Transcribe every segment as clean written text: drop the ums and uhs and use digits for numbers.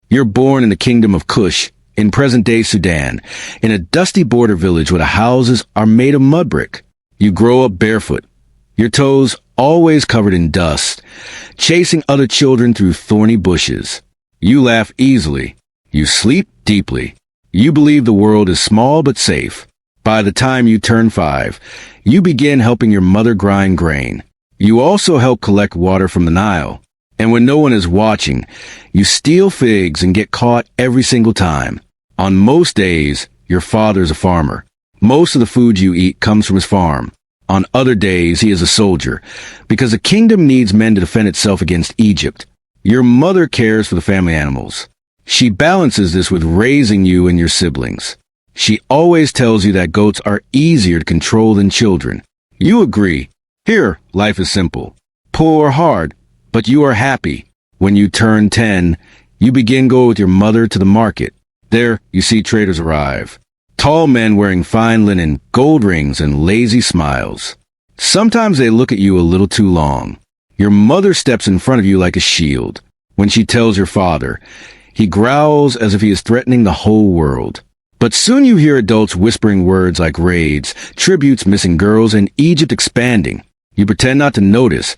You're born in the kingdom of Kush, in present-day Sudan, in a dusty border village where the houses are made of mud brick. You grow up barefoot, your toes always covered in dust, chasing other children through thorny bushes. You laugh easily. You sleep deeply. You believe the world is small but safe. By the time you turn 5, you begin helping your mother grind grain. You also help collect water from the Nile. And when no one is watching, you steal figs and get caught every single time. On most days, your father's a farmer. Most of the food you eat comes from his farm. On other days, he is a soldier, because a kingdom needs men to defend itself against Egypt. Your mother cares for the family animals. She balances this with raising you and your siblings. She always tells you that goats are easier to control than children. You agree. Here, life is simple. Poor or hard, but you are happy. When you turn 10, you begin go with your mother to the market. There, you see traders arrive. Tall men wearing fine linen, gold rings, and lazy smiles. Sometimes they look at you a little too long. Your mother steps in front of you like a shield. When she tells your father, he growls as if he is threatening the whole world. But soon you hear adults whispering words like raids, tributes, missing girls, and Egypt expanding. You pretend not to notice,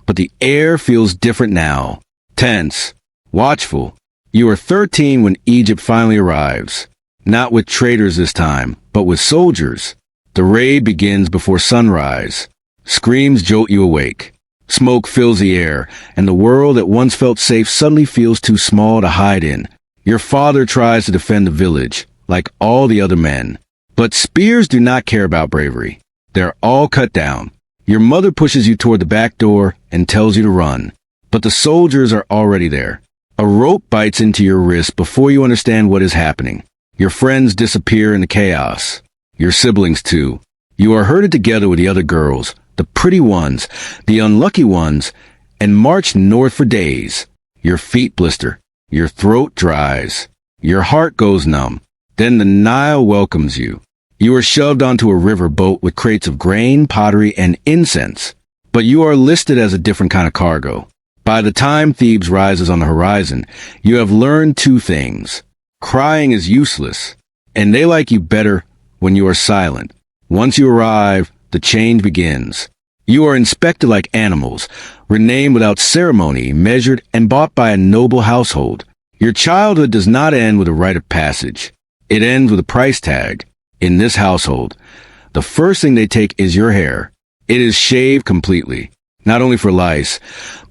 but the air feels different now. Tense, watchful. You are 13 when Egypt finally arrives. Not with traders this time, but with soldiers. The raid begins before sunrise. Screams jolt you awake. Smoke fills the air, and the world that once felt safe suddenly feels too small to hide in. Your father tries to defend the village, like all the other men. But spears do not care about bravery. They're all cut down. Your mother pushes you toward the back door and tells you to run. But the soldiers are already there. A rope bites into your wrist before you understand what is happening. Your friends disappear in the chaos. Your siblings, too. You are herded together with the other girls, the pretty ones, the unlucky ones, and march north for days. Your feet blister. Your throat dries. Your heart goes numb. Then the Nile welcomes you. You are shoved onto a river boat with crates of grain, pottery, and incense. But you are listed as a different kind of cargo. By the time Thebes rises on the horizon, you have learned 2 things. Crying is useless, and they like you better when you are silent. Once you arrive, the change begins. You are inspected like animals, renamed without ceremony, measured and bought by a noble household. Your childhood does not end with a rite of passage. It ends with a price tag. In this household, the first thing they take is your hair. It is shaved completely, not only for lice,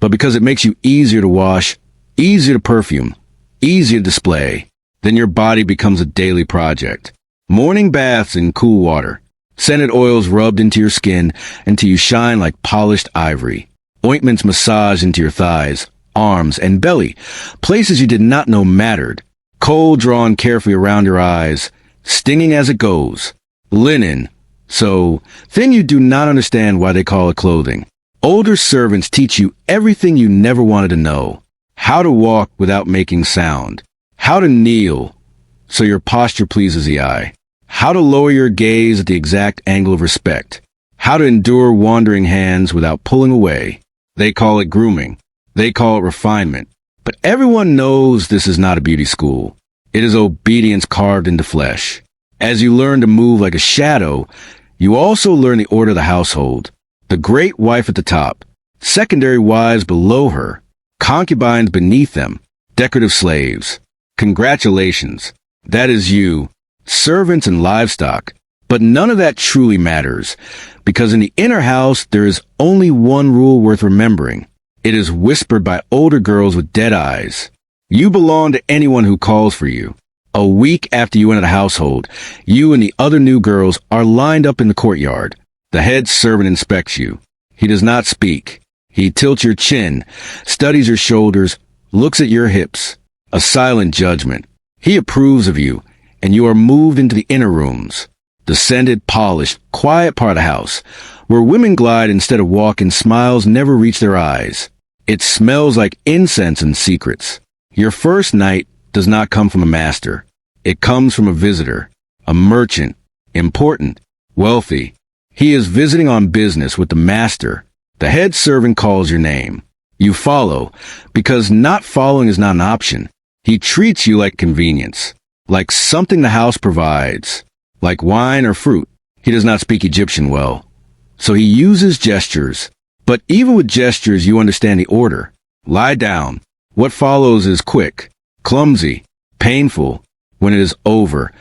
but because it makes you easier to wash, easier to perfume, easier to display. Then your body becomes a daily project. Morning baths in cool water. Scented oils rubbed into your skin until you shine like polished ivory. Ointments massaged into your thighs, arms, and belly, places you did not know mattered. Kohl drawn carefully around your eyes, stinging as it goes. Linen, so thin you do not understand why they call it clothing. Older servants teach you everything you never wanted to know. How to walk without making sound. How to kneel so your posture pleases the eye. How to lower your gaze at the exact angle of respect. How to endure wandering hands without pulling away. They call it grooming. They call it refinement. But everyone knows this is not a beauty school. It is obedience carved into flesh. As you learn to move like a shadow, you also learn the order of the household. The great wife at the top, secondary wives below her, concubines beneath them, decorative slaves. Congratulations. That is you. Servants and livestock. But none of that truly matters, because in the inner house there is only one rule worth remembering. It is whispered by older girls with dead eyes. You belong to anyone who calls for you. A week after you enter the household, you and the other new girls are lined up in the courtyard. The head servant inspects you. He does not speak. He tilts your chin, studies your shoulders, looks at your hips. A silent judgment. He approves of you, and you are moved into the inner rooms. The scented, polished, quiet part of the house, where women glide instead of walk and smiles never reach their eyes. It smells like incense and secrets. Your first night does not come from a master. It comes from a visitor, a merchant, important, wealthy. He is visiting on business with the master. The head servant calls your name. You follow, because not following is not an option. He treats you like convenience, like something the house provides, like wine or fruit. He does not speak Egyptian well, so he uses gestures. But even with gestures, you understand the order. Lie down. What follows is quick, clumsy, painful. When it is over,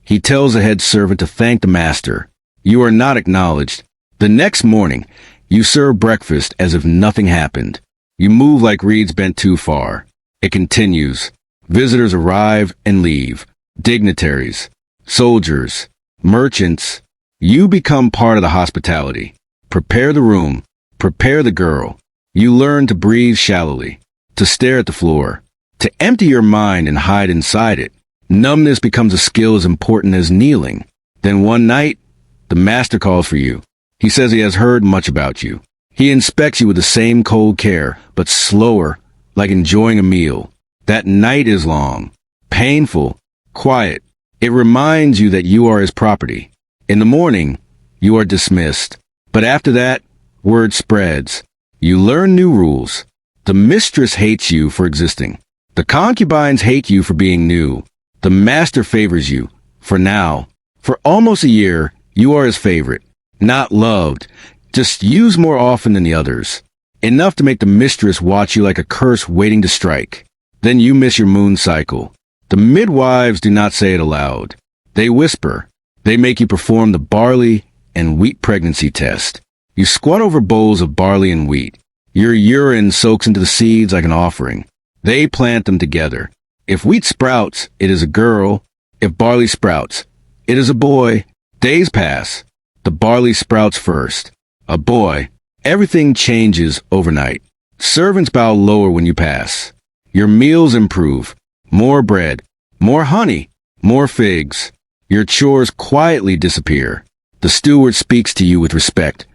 he tells the head servant to thank the master. You are not acknowledged. The next morning, you serve breakfast as if nothing happened. You move like reeds bent too far. It continues. Visitors arrive and leave. Dignitaries, soldiers, merchants. You become part of the hospitality. Prepare the room. Prepare the girl. You learn to breathe shallowly, to stare at the floor, to empty your mind and hide inside it. Numbness becomes a skill as important as kneeling. Then one night, the master calls for you. He says he has heard much about you. He inspects you with the same cold care, but slower, like enjoying a meal. That night is long, painful, quiet. It reminds you that you are his property. In the morning, you are dismissed. But after that, word spreads. You learn new rules. The mistress hates you for existing. The concubines hate you for being new. The master favors you, for now. For almost a year, you are his favorite. Not loved, just used more often than the others. Enough to make the mistress watch you like a curse waiting to strike. Then you miss your moon cycle. The midwives do not say it aloud. They whisper. They make you perform the barley and wheat pregnancy test. You squat over bowls of barley and wheat. Your urine soaks into the seeds like an offering. They plant them together. If wheat sprouts, it is a girl. If barley sprouts, it is a boy. Days pass. The barley sprouts first. A boy. Everything changes overnight. Servants bow lower when you pass. Your meals improve. More bread. More honey. More figs. Your chores quietly disappear. The steward speaks to you with respect,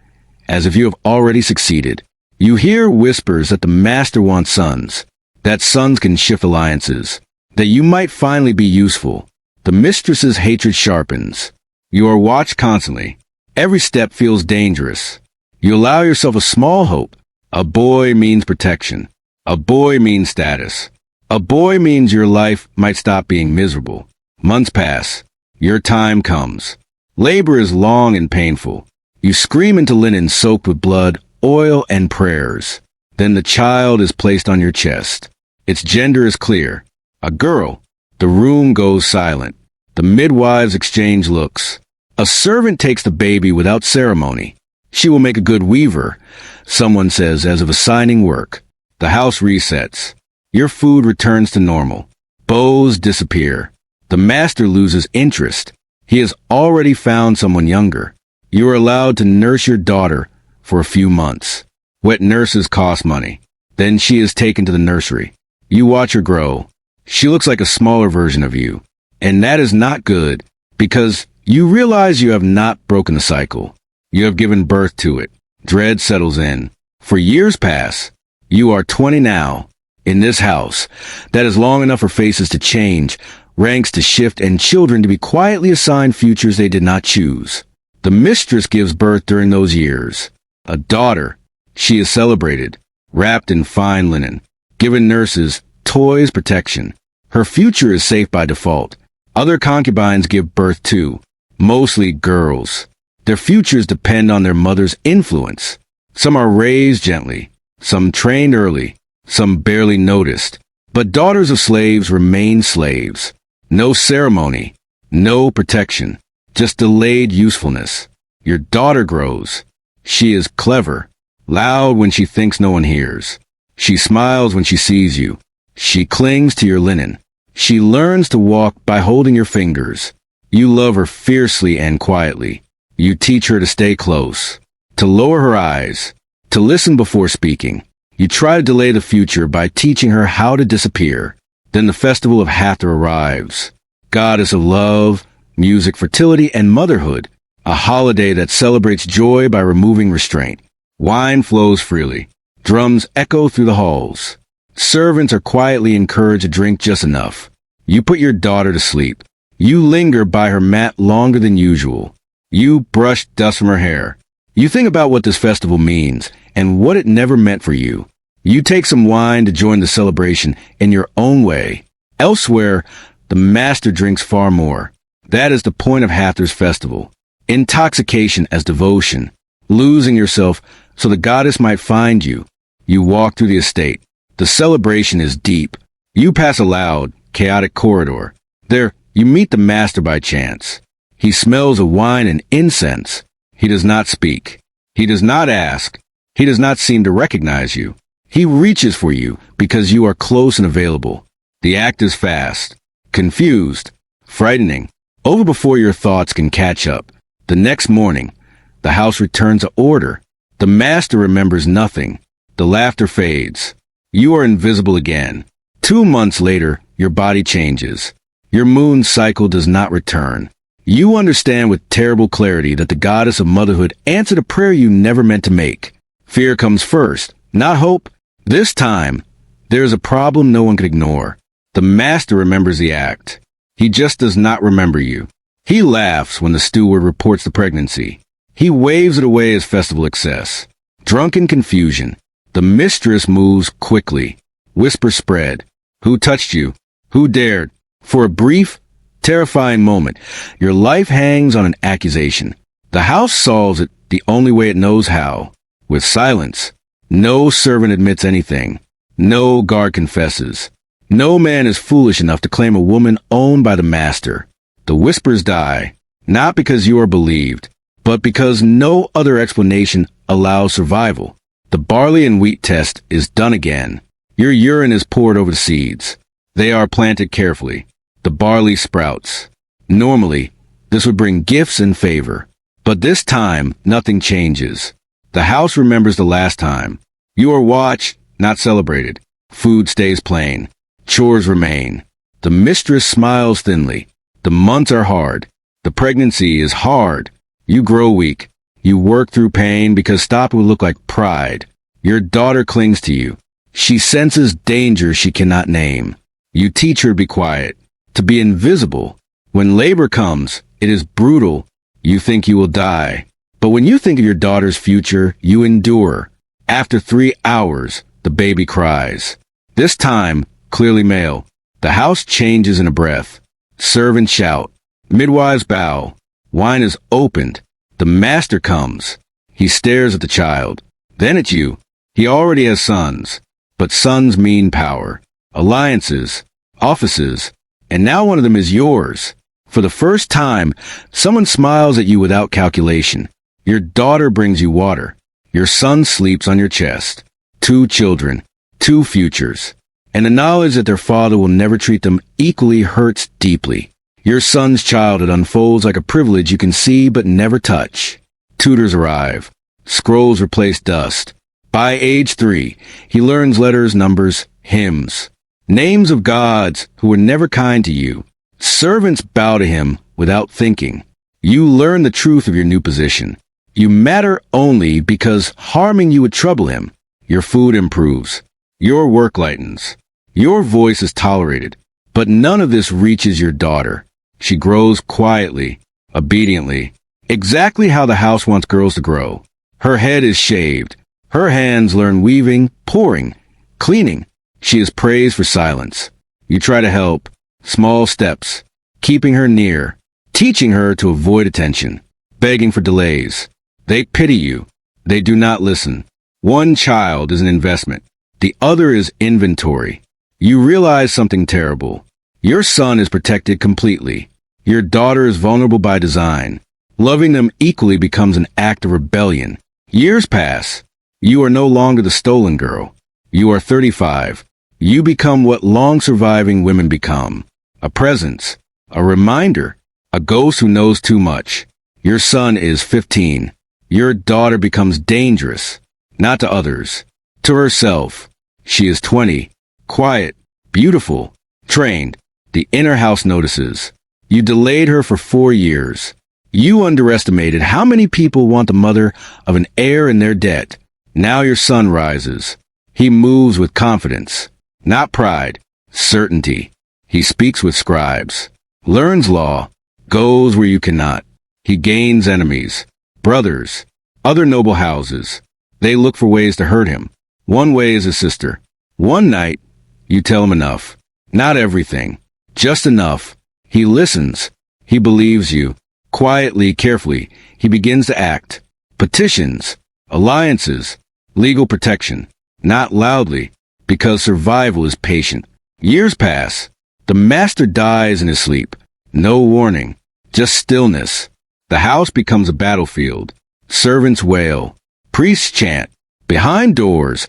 as if you have already succeeded. You hear whispers that the master wants sons, that sons can shift alliances, that you might finally be useful. The mistress's hatred sharpens. You are watched constantly. Every step feels dangerous. You allow yourself a small hope. A boy means protection. A boy means status. A boy means your life might stop being miserable. Months pass. Your time comes. Labor is long and painful. You scream into linen soaked with blood, oil, and prayers. Then the child is placed on your chest. Its gender is clear. A girl. The room goes silent. The midwives exchange looks. A servant takes the baby without ceremony. She will make a good weaver, someone says as if assigning work. The house resets. Your food returns to normal. Bows disappear. The master loses interest. He has already found someone younger. You are allowed to nurse your daughter for a few months. Wet nurses cost money. Then she is taken to the nursery. You watch her grow. She looks like a smaller version of you. And that is not good, because you realize you have not broken the cycle. You have given birth to it. Dread settles in. For years pass. You are 20 now. In this house, that is long enough for faces to change, ranks to shift, and children to be quietly assigned futures they did not choose. The mistress gives birth during those years. A daughter. She is celebrated, wrapped in fine linen, given nurses, toys, protection. Her future is safe by default. Other concubines give birth too, mostly girls. Their futures depend on their mother's influence. Some are raised gently, some trained early, some barely noticed. But daughters of slaves remain slaves. No ceremony, no protection, just delayed usefulness. Your daughter grows. She is clever, loud when she thinks no one hears. She smiles when she sees you. She clings to your linen. She learns to walk by holding your fingers. You love her fiercely and quietly. You teach her to stay close, to lower her eyes, to listen before speaking. You try to delay the future by teaching her how to disappear. Then the festival of Hathor arrives. Goddess of love, music, fertility, and motherhood. A holiday that celebrates joy by removing restraint. Wine flows freely. Drums echo through the halls. Servants are quietly encouraged to drink just enough. You put your daughter to sleep. You linger by her mat longer than usual. You brush dust from her hair. You think about what this festival means and what it never meant for you. You take some wine to join the celebration in your own way. Elsewhere, the master drinks far more. That is the point of Hathor's festival. Intoxication as devotion. Losing yourself so the goddess might find you. You walk through the estate. The celebration is deep. You pass a loud, chaotic corridor. There, you meet the master by chance. He smells of wine and incense. He does not speak. He does not ask. He does not seem to recognize you. He reaches for you because you are close and available. The act is fast, confused, frightening, over before your thoughts can catch up. The next morning, the house returns to order. The master remembers nothing. The laughter fades. You are invisible again. 2 months later, your body changes. Your moon cycle does not return. You understand with terrible clarity that the goddess of motherhood answered a prayer you never meant to make. Fear comes first, not hope. This time, there is a problem no one can ignore. The master remembers the act. He just does not remember you. He laughs when the steward reports the pregnancy. He waves it away as festival excess. Drunk in confusion, the mistress moves quickly. Whispers spread. Who touched you? Who dared? For a brief, terrifying moment, your life hangs on an accusation. The house solves it the only way it knows how. With silence. No servant admits anything. No guard confesses. No man is foolish enough to claim a woman owned by the master. The whispers die, not because you are believed, but because no other explanation allows survival. The barley and wheat test is done again. Your urine is poured over the seeds. They are planted carefully. The barley sprouts. Normally, this would bring gifts and favor. But this time, nothing changes. The house remembers the last time. You are watched, not celebrated. Food stays plain. Chores remain. The mistress smiles thinly. The months are hard. The pregnancy is hard. You grow weak. You work through pain because stopping would look like pride. Your daughter clings to you. She senses danger she cannot name. You teach her to be quiet, to be invisible. When labor comes, it is brutal. You think you will die. But when you think of your daughter's future, you endure. After 3 hours, the baby cries. This time, clearly male. The house changes in a breath. Servants shout. Midwives bow. Wine is opened. The master comes. He stares at the child. Then at you. He already has sons. But sons mean power. Alliances. Offices. And now one of them is yours. For the first time, someone smiles at you without calculation. Your daughter brings you water. Your son sleeps on your chest. 2 children. 2 futures. And the knowledge that their father will never treat them equally hurts deeply. Your son's childhood unfolds like a privilege you can see but never touch. Tutors arrive. Scrolls replace dust. By age 3, he learns letters, numbers, hymns. Names of gods who were never kind to you. Servants bow to him without thinking. You learn the truth of your new position. You matter only because harming you would trouble him. Your food improves. Your work lightens. Your voice is tolerated. But none of this reaches your daughter. She grows quietly, obediently, exactly how the house wants girls to grow. Her head is shaved. Her hands learn weaving, pouring, cleaning. She is praised for silence. You try to help. Small steps. Keeping her near. Teaching her to avoid attention. Begging for delays. They pity you. They do not listen. One child is an investment. The other is inventory. You realize something terrible. Your son is protected completely. Your daughter is vulnerable by design. Loving them equally becomes an act of rebellion. Years pass. You are no longer the stolen girl. You are 35. You become what long-surviving women become. A presence. A reminder. A ghost who knows too much. Your son is 15. Your daughter becomes dangerous. Not to others. To herself. She is 20. Quiet. Beautiful. Trained. The inner house notices. You delayed her for 4 years. You underestimated how many people want the mother of an heir in their debt. Now your son rises. He moves with confidence. Not pride. Certainty. He speaks with scribes. Learns law. Goes where you cannot. He gains enemies. Brothers. Other noble houses. They look for ways to hurt him. One way is his sister. One night, you tell him enough. Not everything. Just enough. He listens. He believes you. Quietly, carefully, he begins to act. Petitions, alliances, legal protection. Not loudly, because survival is patient. Years pass. The master dies in his sleep. No warning. Just stillness. The house becomes a battlefield. Servants wail. Priests chant. Behind doors,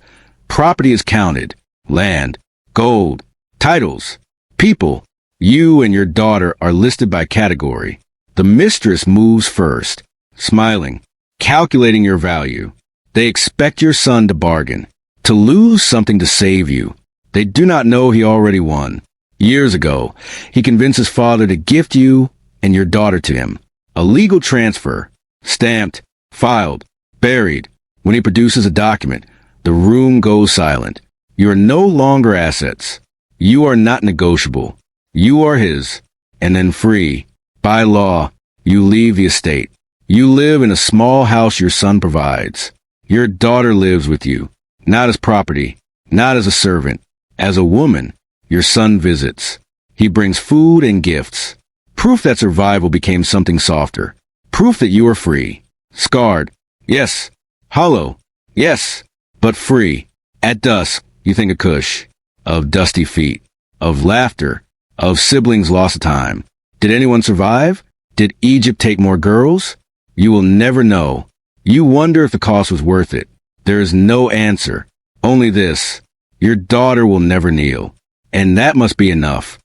property is counted. Land, gold, titles, people. You and your daughter are listed by category. The mistress moves first, smiling, calculating your value. They expect your son to bargain, to lose something to save you. They do not know he already won. Years ago, he convinced his father to gift you and your daughter to him. A legal transfer, stamped, filed, buried. When he produces a document, the room goes silent. You are no longer assets. You are not negotiable. You are his, and then free. By law, you leave the estate. You live in a small house your son provides. Your daughter lives with you, not as property, not as a servant. As a woman, your son visits. He brings food and gifts. Proof that survival became something softer. Proof that you are free. Scarred, yes. Hollow, yes, but free. At dusk, you think of Cush, of dusty feet, of laughter, of siblings lost to time. Did anyone survive? Did Egypt take more girls? You will never know. You wonder if the cost was worth it. There is no answer. Only this. Your daughter will never kneel. And that must be enough.